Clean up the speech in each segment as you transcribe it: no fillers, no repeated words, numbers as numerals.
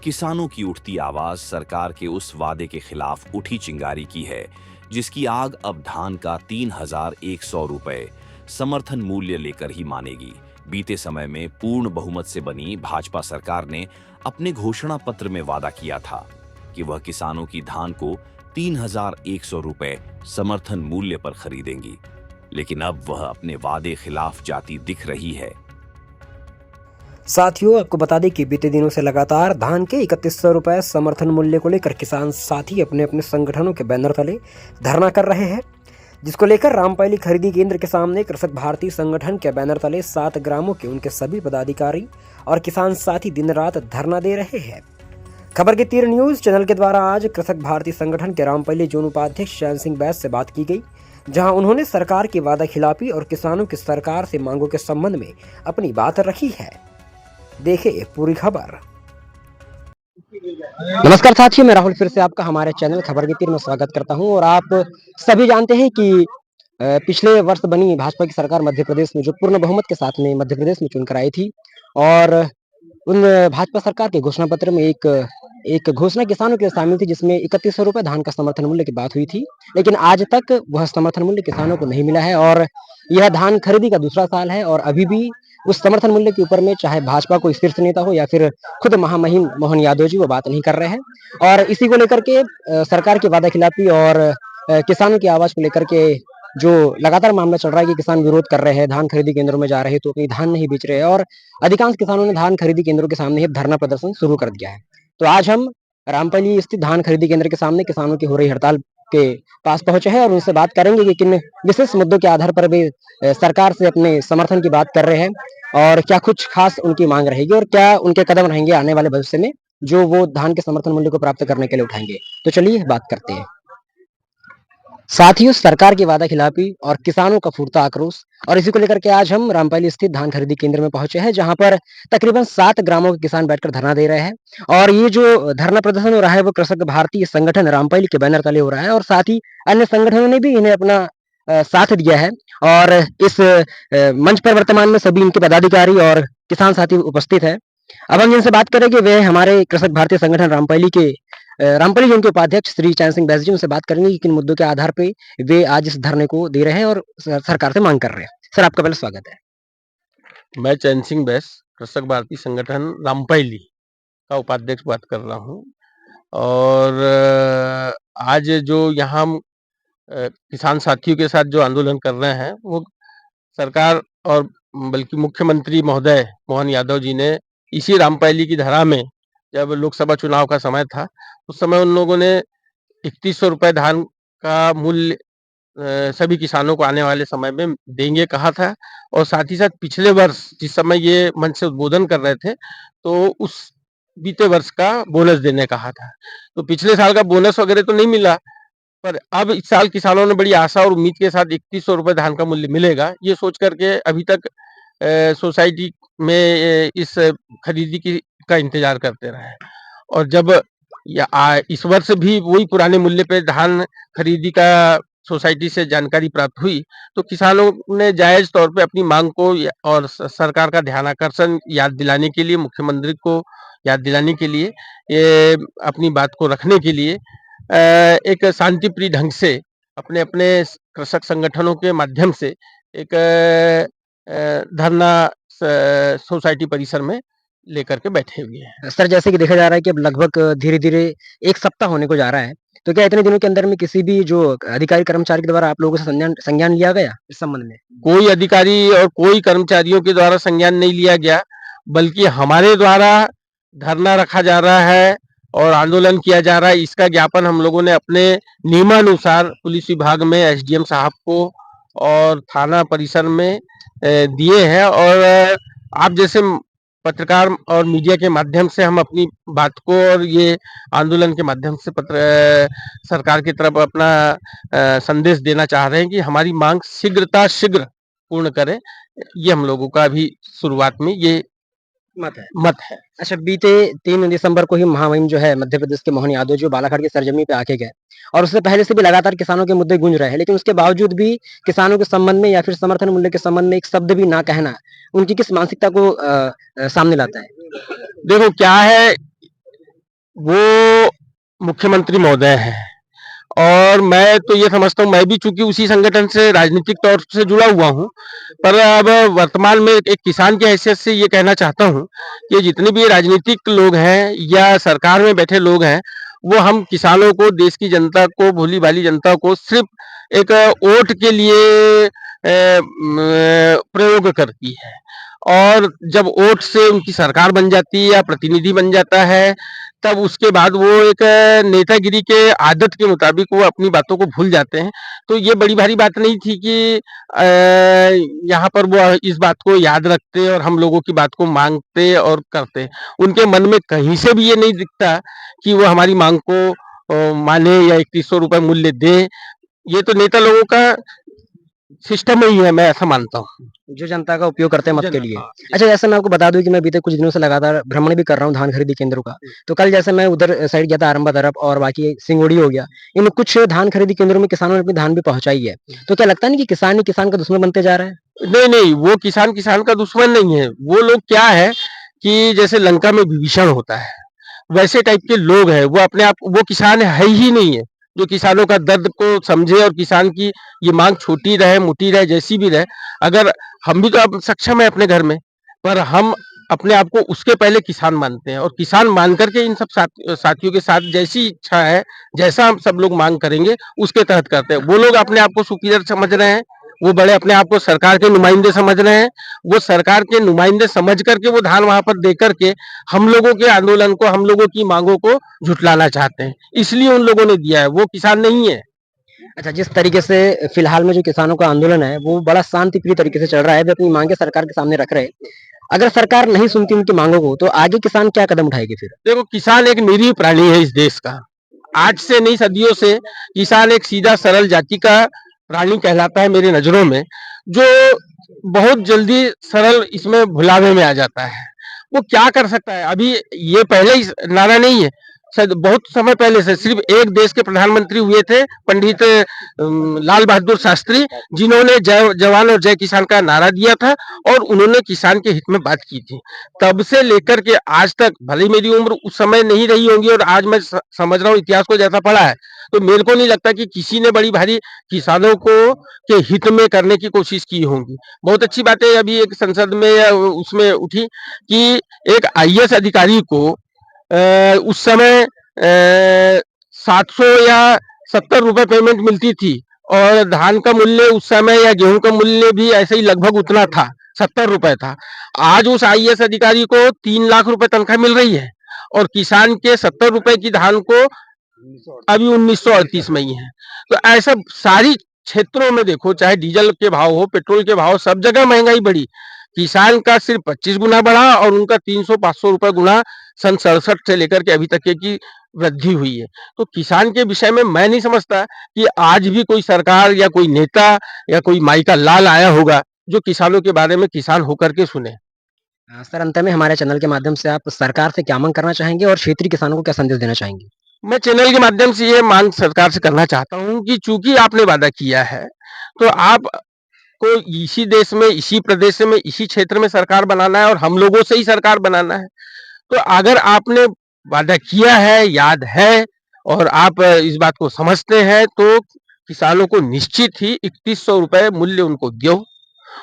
किसानों की उठती आवाज सरकार के उस वादे के खिलाफ उठी चिंगारी की है, जिसकी आग अब धान का 3,100 रुपए समर्थन मूल्य लेकर ही मानेगी। बीते समय में पूर्ण बहुमत से बनी भाजपा सरकार ने अपने घोषणा पत्र में वादा किया था कि वह किसानों की धान को 3,100 रुपए समर्थन मूल्य पर खरीदेंगी, लेकिन अब वह अपने वादे खिलाफ जाती दिख रही है। साथियों, आपको बता दें कि बीते दिनों से लगातार धान के 3100 रुपए समर्थन मूल्य को लेकर किसान साथी अपने अपने संगठनों के बैनर तले धरना कर रहे हैं, जिसको लेकर रामपैली खरीदी केंद्र के सामने कृषक भारती संगठन के बैनर तले 7 ग्रामों के उनके सभी पदाधिकारी और किसान साथी दिन रात धरना दे रहे हैं। खबर की तीर न्यूज चैनल के द्वारा आज कृषक भारती संगठन के रामपैली जोन उपाध्यक्ष चैन सिंह बैस से बात की गई, जहां उन्होंने सरकार की वादा खिलाफी और किसानों की सरकार से मांगों के संबंध में अपनी बात रखी है। देखिए पूरी खबर। नमस्कार साथियों, मैं राहुल फिर से आपका हमारे चैनल खबर की तीर में स्वागत करता हूं। और आप सभी जानते हैं कि पिछले वर्ष बनी भाजपा की सरकार मध्य प्रदेश में जो पूर्ण बहुमत के साथ में मध्य प्रदेश में चुनकर आई थी, और उन भाजपा सरकार के घोषणा पत्र में एक घोषणा किसानों के लिए शामिल थी, जिसमें 3100 रुपए धान का समर्थन मूल्य की बात हुई थी। लेकिन आज तक वह समर्थन मूल्य किसानों को नहीं मिला है और यह धान खरीदी का दूसरा साल है और अभी भी उस समर्थन मूल्य के ऊपर में चाहे भाजपा कोई शीर्ष नेता हो या फिर खुद महामहिम मोहन यादव जी वो बात नहीं कर रहे हैं। और इसी को लेकर के सरकार की वादा खिलाफी और किसानों की आवाज को लेकर के जो लगातार मामला चल रहा है कि किसान विरोध कर रहे हैं, धान खरीदी केंद्रों में जा रहे हैं तो अपनी धान नहीं बेच रहे हैं, और अधिकांश किसानों ने धान खरीदी केंद्रों के सामने ही धरना प्रदर्शन शुरू कर दिया है। तो आज हम रामपली स्थित धान खरीदी केंद्र के सामने किसानों की हो रही हड़ताल के पास पहुंचे हैं और उनसे बात करेंगे कि किन विशेष मुद्दों के आधार पर वे सरकार से अपने समर्थन की बात कर रहे हैं और क्या कुछ खास उनकी मांग रहेगी और क्या उनके कदम रहेंगे आने वाले भविष्य में जो वो धान के समर्थन मूल्य को प्राप्त करने के लिए उठाएंगे। तो चलिए बात करते हैं। साथियों, सरकार की वादा खिलाफी और किसानों का फूटता आक्रोश, और इसी को लेकर के आज हम रामपैली स्थित धान खरीदी केंद्र में पहुंचे हैं, जहां पर तकरीबन 7 ग्रामों के किसान बैठकर धरना दे रहे हैं। और ये जो धरना प्रदर्शन हो रहा है वो कृषक भारतीय संगठन रामपैली के बैनर तले हो रहा है और साथ ही अन्य संगठनों ने भी इन्हें अपना साथ दिया है। और इस मंच पर वर्तमान में सभी इनके पदाधिकारी और किसान साथी उपस्थित है। अब हम इनसे बात करेंगे, वे हमारे कृषक भारतीय संगठन रामपैली के रामपली जोन के उपाध्यक्ष श्री चैन सिंह बैस जी, उनसे बात करेंगे कि किन मुद्दों के आधार पे वे आज इस धरने को दे रहे हैं और सरकार से मांग कर रहे हैं। सर, आपका पहले स्वागत है। मैं चैन सिंह बैस कृषक भारती संगठन रामपैली का उपाध्यक्ष बात कर रहा हूँ। और आज जो यहाँ हम किसान साथियों के साथ जो आंदोलन कर रहे हैं वो सरकार और बल्कि मुख्यमंत्री महोदय मोहन यादव जी ने इसी रामपैली की धरा में जब लोकसभा चुनाव का समय था उस समय उन लोगों ने 3100 रुपए धान का मूल्य सभी किसानों को आने वाले समय में देंगे कहा था। और साथ ही साथ पिछले वर्ष जिस समय ये मंच से उद्बोधन कर रहे थे तो उस बीते वर्ष का बोनस देने कहा था। तो पिछले साल का बोनस वगैरह तो नहीं मिला, पर अब इस साल किसानों ने बड़ी आशा और उम्मीद के साथ 3100 रुपए धान का मूल्य मिलेगा ये सोच करके अभी तक सोसाइटी में इस खरीदी की का इंतजार करते रहे। और जब इस वर्ष भी वही पुराने मूल्य पे धान खरीदी का सोसाइटी से जानकारी प्राप्त हुई तो किसानों ने जायज तौर पे अपनी मांग को और सरकार का ध्यानाकर्षण याद दिलाने के लिए, मुख्यमंत्री को याद दिलाने के लिए, ये अपनी बात को रखने के लिए एक शांतिप्रिय ढंग से अपने अपने कृषक संगठनों के माध्यम से एक धरना सोसाइटी परिसर में लेकर के बैठे हुए हैं। सर, जैसे कि देखा जा रहा है कि अब लगभग धीरे-धीरे 1 सप्ताह होने को जा रहा है, तो क्या इतने दिनों के अंदर में किसी भी जो अधिकारी कर्मचारी के द्वारा आप लोगों से संज्ञान लिया गया इस संबंध में? कोई अधिकारी और कोई कर्मचारियों के द्वारा संज्ञान नहीं लिया गया, बल्कि हमारे द्वारा धरना रखा जा रहा है और आंदोलन किया जा रहा है। इसका ज्ञापन हम लोगों ने अपने नियमानुसार पुलिस विभाग में एसडीएम साहब को और थाना परिसर में दिए हैं। और आप जैसे पत्रकार और मीडिया के माध्यम से हम अपनी बात को और ये आंदोलन के माध्यम से सरकार की तरफ अपना संदेश देना चाह रहे हैं कि हमारी मांग शीघ्र पूर्ण करें। ये हम लोगों का अभी शुरुआत में ये मत है। अच्छा, बीते 3 दिसंबर को ही महामहिम जो है मध्य प्रदेश के मोहन यादव जो बालाघाट की सरजमी पे आके गए, और उससे पहले से भी लगातार किसानों के मुद्दे गूंज रहे हैं, लेकिन उसके बावजूद भी किसानों के संबंध में या फिर समर्थन मूल्य के संबंध में एक शब्द भी ना कहना उनकी किस मानसिकता को सामने लाता है? देखो क्या है, वो मुख्यमंत्री महोदय हैं। और मैं तो ये समझता हूँ, मैं भी चूंकि उसी संगठन से राजनीतिक तौर से जुड़ा हुआ हूँ, पर अब वर्तमान में एक किसान की हैसियत से ये कहना चाहता हूँ कि जितने भी राजनीतिक लोग हैं या सरकार में बैठे लोग हैं, वो हम किसानों को, देश की जनता को, भोली भाली जनता को सिर्फ एक वोट के लिए प्रयोग करती है। और जब वोट से उनकी सरकार बन जाती है या प्रतिनिधि बन जाता है, तब उसके बाद वो एक नेतागिरी के आदत के मुताबिक वो अपनी बातों को भूल जाते हैं। तो ये बड़ी भारी बात नहीं थी कि यहाँ पर वो इस बात को याद रखते और हम लोगों की बात को मांगते और करते। उनके मन में कहीं से भी ये नहीं दिखता कि वो हमारी मांग को माने या 3100 रुपए मूल्य दे। ये तो नेता लोगों का सिस्टम ही है, मैं ऐसा मानता हूँ। जो जनता का उपयोग करते हैं मत के लिए। हाँ, अच्छा, जैसे मैं आपको बता दूं कि मैं बीते कुछ दिनों से लगातार भ्रमण भी कर रहा हूँ धान खरीदी केंद्रों का। तो कल जैसे मैं उधर साइड गया था आरंबा तरफ और बाकी सिंगोड़ी हो गया। इन कुछ धान खरीदी केंद्रों में किसानों ने अपनी धान भी पहुंचाई है। तो क्या लगता नहीं कि किसान ही किसान का दुश्मन बनते जा रहा है? नहीं नहीं, वो किसान किसान का दुश्मन नहीं है। वो लोग क्या है कि जैसे लंका में विभीषण होता है, वैसे टाइप के लोग हैं। वो अपने आप, वो किसान है ही नहीं है जो किसानों का दर्द को समझे और किसान की ये मांग छोटी रहे, मोटी रहे, जैसी भी रहे। अगर हम भी तो अब सक्षम है अपने घर में, पर हम अपने आप को उसके पहले किसान मानते हैं और किसान मान करके इन सब साथियों के साथ जैसी इच्छा है, जैसा हम सब लोग मांग करेंगे उसके तहत करते हैं। वो लोग अपने आप को सुपीरियर समझ रहे हैं, वो बड़े अपने आप को सरकार के नुमाइंदे समझ रहे हैं। वो सरकार के नुमाइंदे समझ करके वो धान वहां पर दे करके हम लोगों के आंदोलन को, हम लोगों की मांगों को झुटलाना चाहते हैं, इसलिए उन लोगों ने दिया है। वो किसान नहीं है। अच्छा, जिस तरीके से फिलहाल में जो किसानों का आंदोलन है वो बड़ा शांतिप्रिय तरीके से चल रहा है, वे अपनी मांगे सरकार के सामने रख रहे हैं। अगर सरकार नहीं सुनती उनकी मांगों को तो आगे किसान क्या कदम उठाएगी फिर? देखो, किसान एक निरीह प्राणी है इस देश का। आज से नहीं, सदियों से किसान एक सीधा सरल जाति का प्राणी कहलाता है मेरी नजरों में, जो बहुत जल्दी सरल इसमें भुलावे में आ जाता है। वो क्या कर सकता है? अभी ये पहले ही नारा नहीं है, शायद बहुत समय पहले से सिर्फ एक देश के प्रधानमंत्री हुए थे, पंडित लाल बहादुर शास्त्री, जिन्होंने जय जवान और जय किसान का नारा दिया था और उन्होंने किसान के हित में बात की थी। तब से लेकर के आज तक, भले ही मेरी उम्र उस समय नहीं रही होगी और आज मैं समझ रहा हूँ इतिहास को जैसा पढ़ा है, तो मेरे को नहीं लगता कि किसी ने बड़ी भारी किसानों को के हित में करने की कोशिश की होगी। बहुत अच्छी बात है, अभी एक संसद में या उसमें उठी कि एक आईएएस अधिकारी को उस समय 700 या 70 रुपए पेमेंट मिलती थी और धान का मूल्य उस समय या गेहूं का मूल्य भी ऐसे ही लगभग उतना था, 70 रुपए था। आज उस आईएएस अधिकारी को 3 लाख रुपए तनख्वाह मिल रही है और किसान के 70 रुपए की धान को अभी 1938 में ही है। तो ऐसा सारी क्षेत्रों में देखो, चाहे डीजल के भाव हो, पेट्रोल के भाव, सब जगह महंगाई बढ़ी। किसान का सिर्फ 25 गुना बढ़ा और उनका 300-500 रुपए गुना सन 67 से लेकर के अभी तक की वृद्धि हुई है। तो किसान के विषय में मैं नहीं समझता कि आज भी कोई सरकार या कोई नेता या कोई माई का लाल आया होगा जो किसानों के बारे में किसान होकर के सुने। सर, अंत में हमारे चैनल के माध्यम से आप सरकार से क्या मांग करना चाहेंगे और क्षेत्रीय किसानों को क्या संदेश देना चाहेंगे? मैं चैनल के माध्यम से ये मांग सरकार से करना चाहता हूँ कि चूंकि आपने वादा किया है, तो आप को इसी देश में, इसी प्रदेश में, इसी क्षेत्र में सरकार बनाना है और हम लोगों से ही सरकार बनाना है। तो अगर आपने वादा किया है, याद है और आप इस बात को समझते हैं, तो किसानों को निश्चित ही 3100 रुपए मूल्य उनको दो।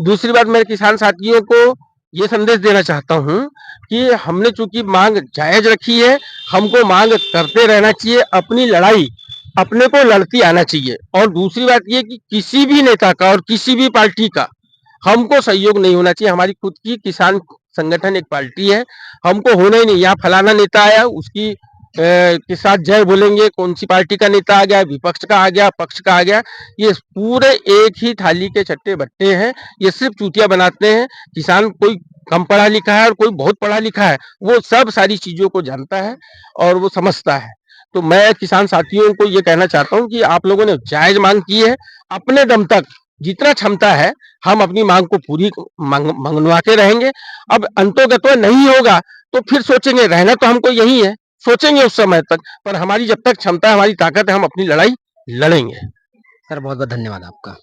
दूसरी बात, मैं किसान साथियों को ये संदेश देना चाहता हूँ कि हमने चूंकि मांग जायज रखी है, हमको मांग करते रहना चाहिए। अपनी लड़ाई अपने को लड़ती आना चाहिए। और दूसरी बात ये कि किसी भी नेता का और किसी भी पार्टी का हमको सहयोग नहीं होना चाहिए। हमारी खुद की किसान संगठन एक पार्टी है, हमको होना ही नहीं। यहाँ फलाना नेता आया, उसकी के साथ जय बोलेंगे, कौन सी पार्टी का नेता आ गया, विपक्ष का आ गया, पक्ष का आ गया, ये पूरे एक ही थाली के चट्टे बट्टे हैं। ये सिर्फ चूतिया बनाते हैं। किसान कोई कम पढ़ा लिखा है और कोई बहुत पढ़ा लिखा है, वो सब सारी चीजों को जानता है और वो समझता है। तो मैं किसान साथियों को ये कहना चाहता हूँ कि आप लोगों ने जायज मांग की है, अपने दम तक जितना क्षमता है हम अपनी मांग को पूरी मंगवा के रहेंगे। अब अंतोगत्वा नहीं होगा तो फिर सोचेंगे, रहना तो हमको यही है, सोचेंगे उस समय तक। पर हमारी जब तक क्षमता है, हमारी ताकत है, हम अपनी लड़ाई लड़ेंगे। सर, बहुत-बहुत धन्यवाद आपका।